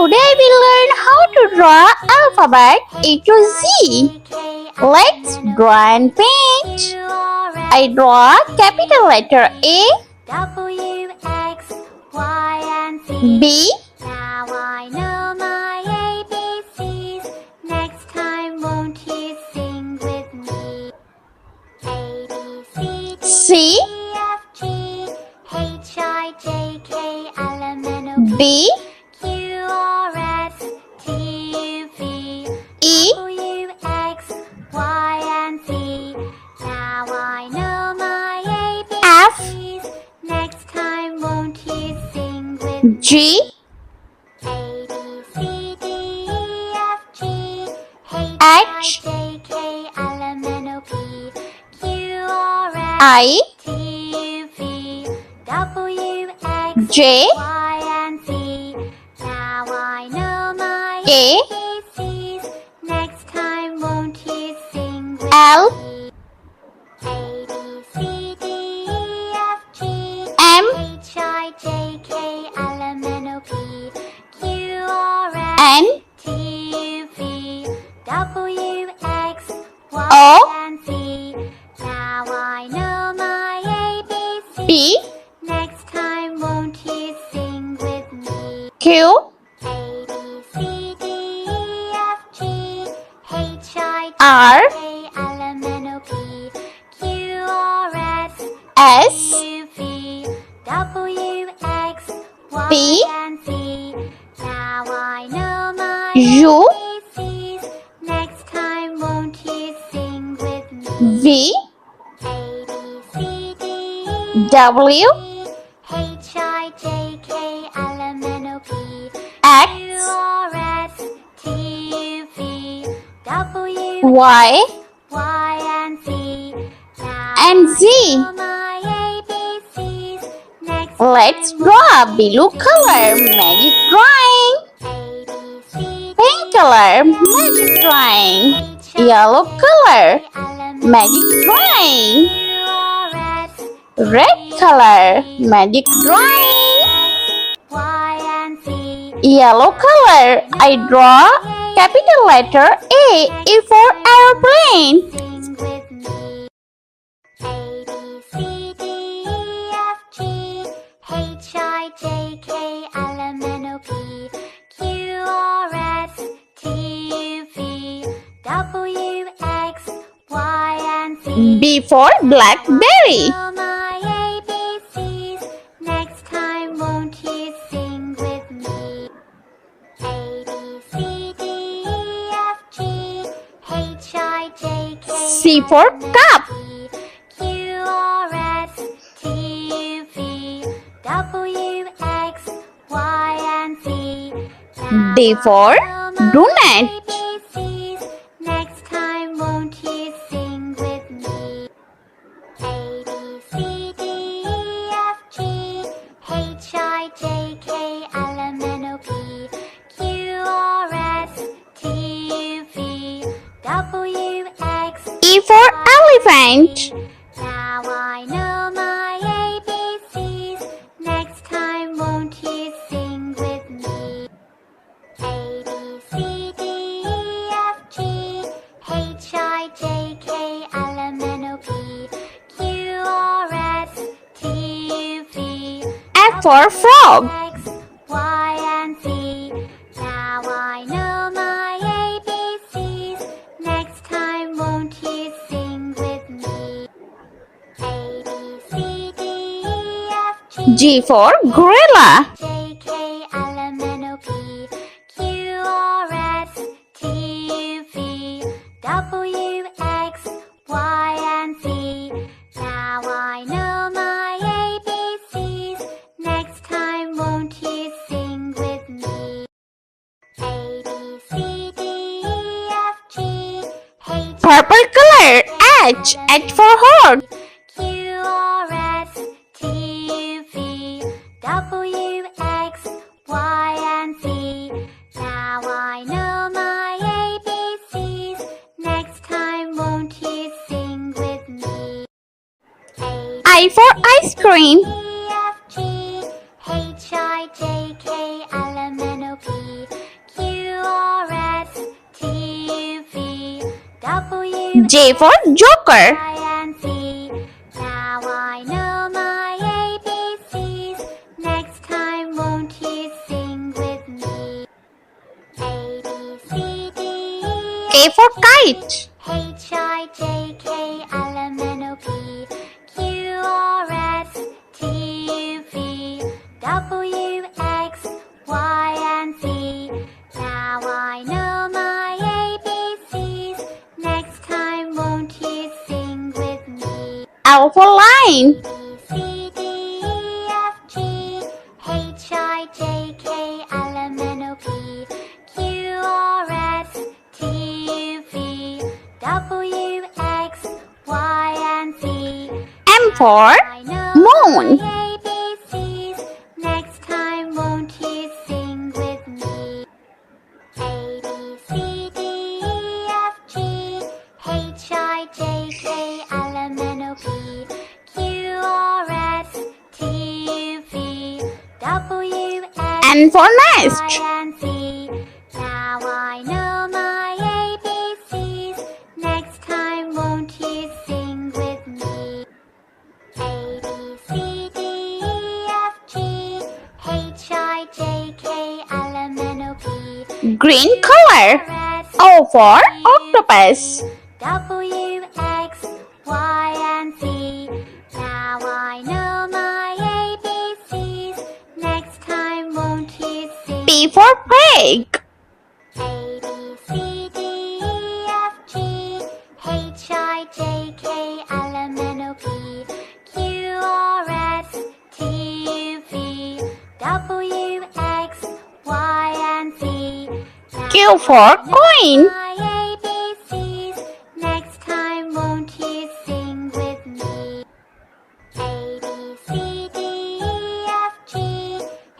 Today we learn how to draw alphabet A to Z. Let's draw and paint. I draw capital letter A, W, X, Y, and Z. B, Now I know my ABCs. Next time, won't you sing with me? A, B, C, D, C, E, F, G, H, I, J, K, L, M, N, O, P, B, Q, R, S, T, U, V, E, W, X, Y, and Z. Now I know my F, ABCs. Next time, won't you sing with me? G, A, B, C, D, E, F, G, H, H, I, J, K, L, M, N, O, P, Q, R, S, I, T, U, V, W, X, J, Y, and Z. Now I know my K, ABCs. Next time, won't you sing with L, me? A, B, C, D, E, F, G, M, H, I, J, K, L, M, N, O, P, Q, R, S, N, T, U, V, W, X, Y, O, and Z. Now I know my ABCs. P, Next time, won't you sing with me? Q, A, B, C, D, E, F, G, H, I, R, J, K, L, M, N, O, P, Q, R, S, S, U, V, W, X, Y, P, and Z. Now I know my U, ABCs. Next time, won't you sing with me? V, A, B, C, D, E, W, H, I, J, K, L, M, N, O, P, Q, X, R, S, T, U, V, W, Y, Y, and Z. Now and I Z. know my ABCs. Next Let's time, draw won't blue you color magic drawing, A, B, C, pink color magic drawing, H, I, yellow color J, L, M, N, magic drawing, Q, R, S, red color magic drawing, Y, and Z. yellow color I draw capital letter A for airplane, Sing with me. A, B, C, D, E, F, G, H, I, J, K, L, M, N, O, P, Q, R, S, T, U, V, W, X, Y, and Z. B for blackberry, Know my ABCs. Next time, won't you sing with me? A, B, C, D, E, F, G, H, I, J, K, C for cup, Q, R, S, T, U, V, W, X, Y, and Z. Now D for I know my donut, ABCs. Next time, won't you sing with me? A, B, C, D, E, F, G, H, I, J, K, L, M, N, O, P, Q, R, S, T, U, V, W, X, E for elephant, now I know my ABCs. Next time, won't you sing with me? A, B, C, D, E, F, G, H, I, J, K, L, M, N, O, P, Q, R, S, T, U, V, F for frog, X, Y, and Z. Now I know my ABCs. Next time, won't you sing with me? A, B, C, D, E, F, G for gorilla, J, K, L, M, N, O, P, Q, R, S, T, U, V, W, X, Y, and Z. Now I know my ABCs. Next time, won't you sing with me? A, B, C, D, E, F, G, H, purple color H, H for horse, Q, R, S, T, U, V, W, X, Y, and Z. Now I know my ABCs. Next time, won't you sing with me? A, I for ice cream, E, F, G, H, I, J, K, L, M, N, O, P, J for Joker. Y and Z. Now I know my ABCs. Next time won't you sing with me? A, B, C, D, E, K for Kite. H, I, J, K, L, M, N, O, P, Q, R, S, T, U, V, W, X, Y, and Z. Now I know my ABCs. Next time won't you sing with me? L for Line. B, C, D, E, F, G, H, I, J, K, L, M, N, O, P, Q, R, S, T, U, V, W, X, Y, and Z. M for I know Moon. my ABCs. Next time won't you sing with me? A, B, C, D, E, F, G, H, I, J, K, L, M, N, O, P, Q, R, S, T, U, V, W, X, N for Nest. Y, and Z. Now I know my ABCs. Next time won't you sing with me? A, B, C, D, E, F, G, H, I, J, K, L, M, N, O, P, Green color. S, O for Octopus. W, X, Y, and Z. Now I know my ABCs. Next time won't you sing? P for Pig. A, B, C, D, E, F, G, H, I, J, K, L, M, N, O, P, Q, R, S, T, U, V, W, X, Y, and Z. Now Q for I know Coin. my ABCs. Next time won't you sing with me? A, B, C, D, E, F, G,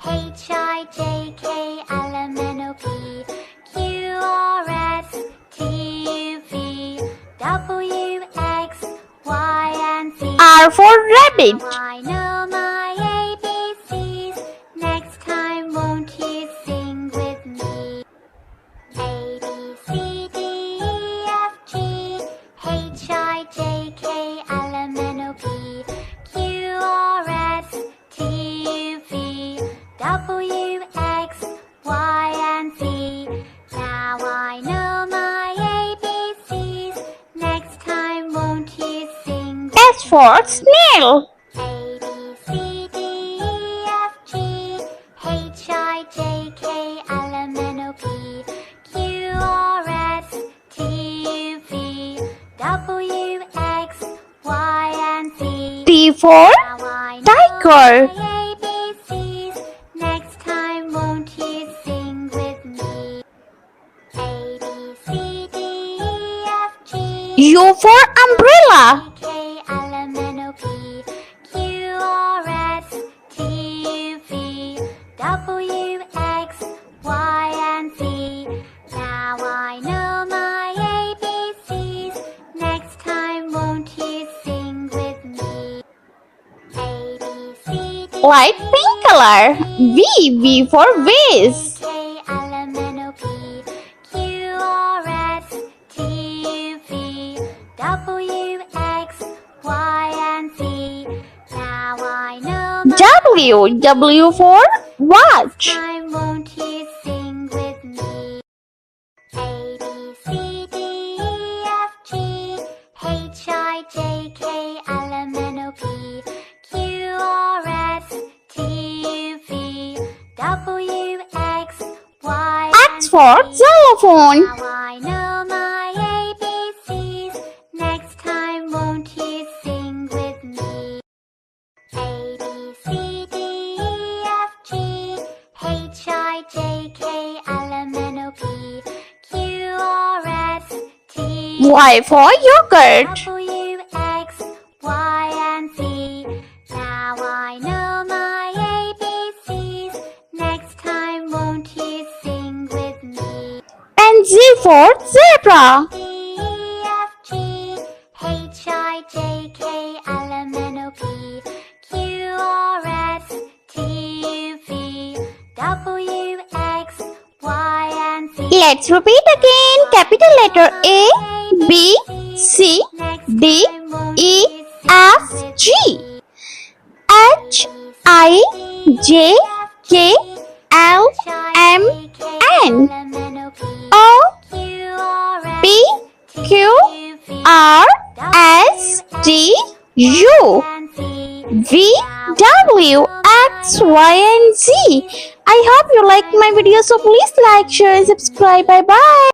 H, I, J, K, L, M, N, O, P, Q, R, S, T, U, V, W, X, Y, and Z. R for Rabbit. Now I know my ABCs. Next time won't you sing with me? A, B, C, D, E, F, G, H, I, J, K, L, M, N, O, P, Q, R, S, T, U, V, W, X, Y, and Z. Now I know my ABCs. Next time won't you sing with S for Snail. A, B, C, D, E, F, G, H, I, J, K, L, M, N, O, P, Q, R, S, T, U, V, W, X, Y, and Z. T for Now I know Tiger. my ABCs. Next time won't you sing with me? A, B, C, D, E, F, G, U for Umbrella. K, L, M, N, O, P, Q, R, S, T, U, V, W, X, Y, and Z. Now I know my ABCs. Next time won't you sing with me? A, B, C, D, Light pink color. V for Vase. K, L, M, N, O, P, Q, R, S, T, U, V, W, X, Y, and Z. Now I know my W for Watch. time won't you sing with me? A, B, C, D, E, F, G, H, I, J, K, L, M, N, O, P, Q, R, S, T, U, V, W, X, Y, X for Xylophone. Now I know my ABCs. Next time won't you sing with me? A, B, C, D, E, F, G, H, I, J, K, L, M, N, O, P, Q, R, S, T, Y for Yogurt. W, X, Y, and Z. Now I know my ABCs. Next time won't you sing with me? And Z for Zebra. D, E, F, G, H, I, J, K, L, M, N, O, P, Q, R, S, T, U, V, W, X, Y, and Z. Let's repeat again. Capital letter A, B, C D E F G H I J K L M N O P Q R S T U V W X Y and Z. I hope you like my video, so please like, share and subscribe. Bye bye.